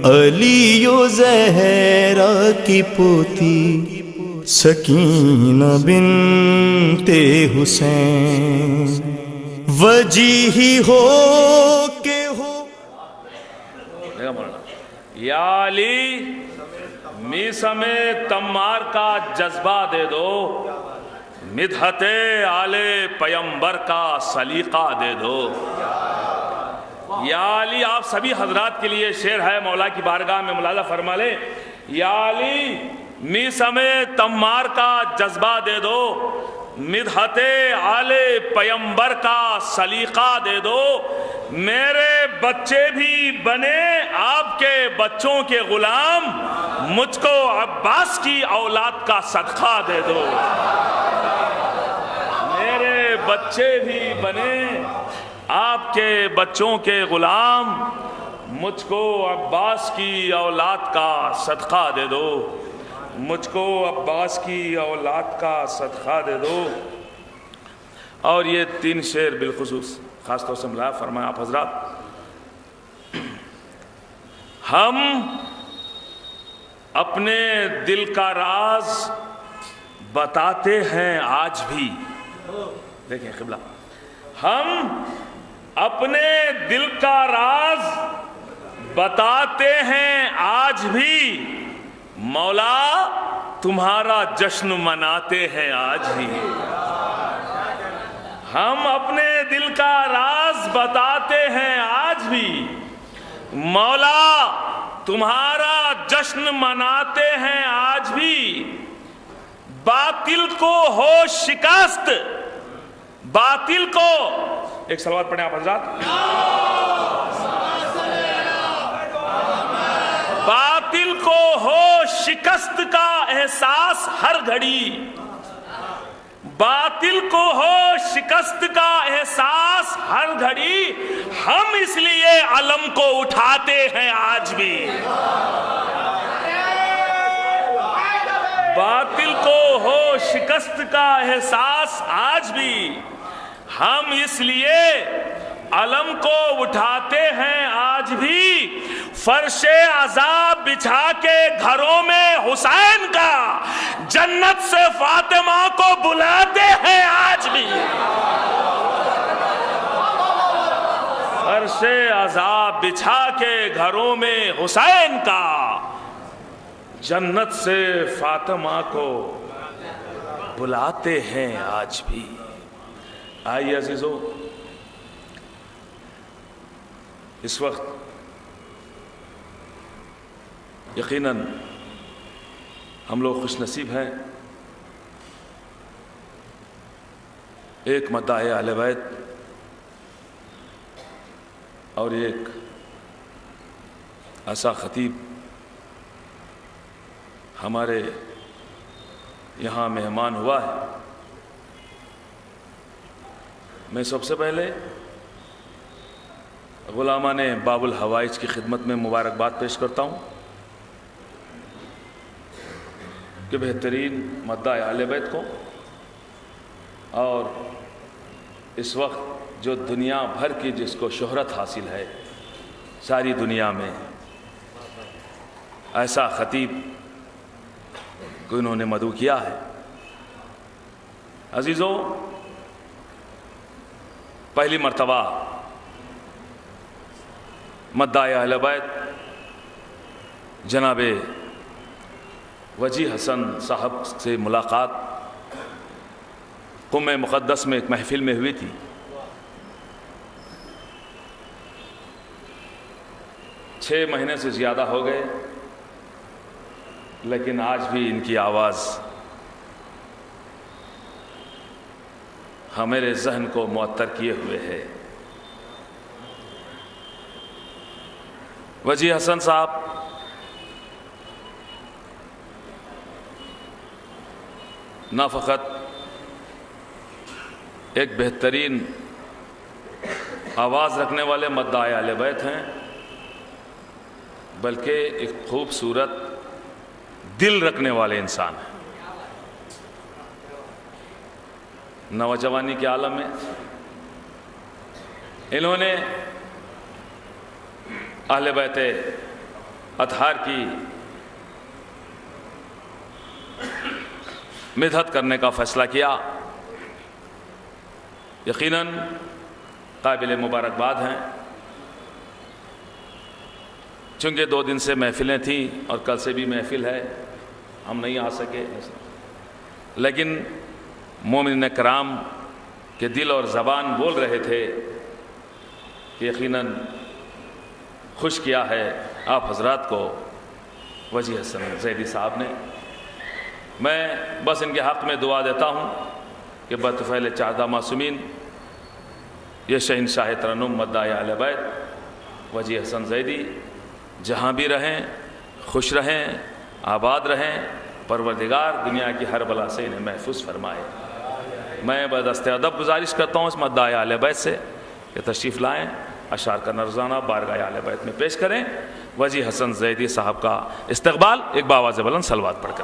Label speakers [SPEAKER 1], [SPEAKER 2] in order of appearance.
[SPEAKER 1] علی و زہرا کی پوتی سکینہ بنت حسین، وجیہی ہو کہ ہو
[SPEAKER 2] یا علی میسم تمار کا جذبہ دے دو، مدحت آل پیمبر کا سلیقہ دے دو۔ یا علی آپ سبھی حضرات کے لیے شعر ہے، مولا کی بارگاہ میں ملاحظہ فرما لیں۔ یا علی میسم تمار کا جذبہ دے دو، مدحت آل پیمبر کا سلیقہ دے دو، میرے بچے بھی بنے آپ کے بچوں کے غلام، مجھ کو عباس کی اولاد کا صدقہ دے دو۔ میرے بچے بھی بنے آپ کے بچوں کے غلام، مجھ کو عباس کی اولاد کا صدقہ دے دو، مجھ کو عباس کی اولاد کا صدقہ دے دو۔ اور یہ تین شعر بالخصوص خاص طور سے ملاحظہ فرمائیں آپ حضرات۔ ہم اپنے دل کا راز بتاتے ہیں آج بھی، دیکھیں قبلہ، ہم اپنے دل کا راز بتاتے ہیں آج بھی، مولا تمہارا جشن مناتے ہیں آج بھی۔ ہم اپنے دل کا راز بتاتے ہیں آج بھی، مولا تمہارا جشن مناتے ہیں آج بھی، باطل کو ہو شکست، باطل کو، ایک صلوات پڑھیں آپ حضرات، باطل کو ہو شکست کا احساس ہر گھڑی، باطل کو ہو شکست کا احساس ہر گھڑی، ہم اس لیے علم کو اٹھاتے ہیں آج بھی۔ باطل کو ہو شکست کا احساس آج بھی، ہم اس لیے علم کو اٹھاتے ہیں آج بھی، فرش عذاب بچھا کے گھروں میں حسین کا، جنت سے فاطمہ کو بلاتے ہیں آج بھی۔ فرش عذاب بچھا کے گھروں میں حسین کا، جنت سے فاطمہ کو بلاتے ہیں آج بھی۔ آئیے عزیزو، اس وقت یقیناً ہم لوگ خوش نصیب ہیں، ایک مداح اہل بیت اور ایک ایسا خطیب ہمارے یہاں مہمان ہوا ہے۔ میں سب سے پہلے غلامان باب الحوائج کی خدمت میں مبارکباد پیش کرتا ہوں کہ بہترین مداح اہل بیت کو، اور اس وقت جو دنیا بھر کی جس کو شہرت حاصل ہے ساری دنیا میں، ایسا خطیب کو انہوں نے مدعو کیا ہے۔ عزیزو، پہلی مرتبہ مداح اہل بیت جناب وجیح حسن صاحب سے ملاقات قم مقدس میں ایک محفل میں ہوئی تھی۔ 6 مہینے سے زیادہ ہو گئے، لیکن آج بھی ان کی آواز ہمارے ذہن کو معطر کیے ہوئے ہے۔ وجیح حسن صاحب نہ فقط ایک بہترین آواز رکھنے والے مداح اہل بیت ہیں، بلکہ ایک خوبصورت دل رکھنے والے انسان ہیں۔ نوجوانی کے عالم میں انہوں نے اہل بیت اطہار کی مدحت کرنے کا فیصلہ کیا. یقیناً قابل مبارکباد ہیں، چونکہ 2 دن سے محفلیں تھیں اور کل سے بھی محفل ہے، ہم نہیں آ سکے، لیکن مومنین کرام کے دل اور زبان بول رہے تھے کہ یقیناً خوش کیا ہے آپ حضرات کو وجیح حسن زیدی صاحب نے. میں بس ان کے حق میں دعا دیتا ہوں کہ بطفیل چہدہ معصومین یہ شہنشاہ ترنم مداح اہل بیت وجیح حسن زیدی جہاں بھی رہیں خوش رہیں، آباد رہیں، پروردگار دنیا کی ہر بلا سے انہیں محفوظ فرمائے. میں بدست ادب گزارش کرتا ہوں اس مداح اہل بیت سے کہ تشریف لائیں، اشعار کا نذرانہ بارگاہ اہل بیت میں پیش کریں. وجیح حسن زیدی صاحب کا استقبال ایک باواز بلند صلوات پڑھ کر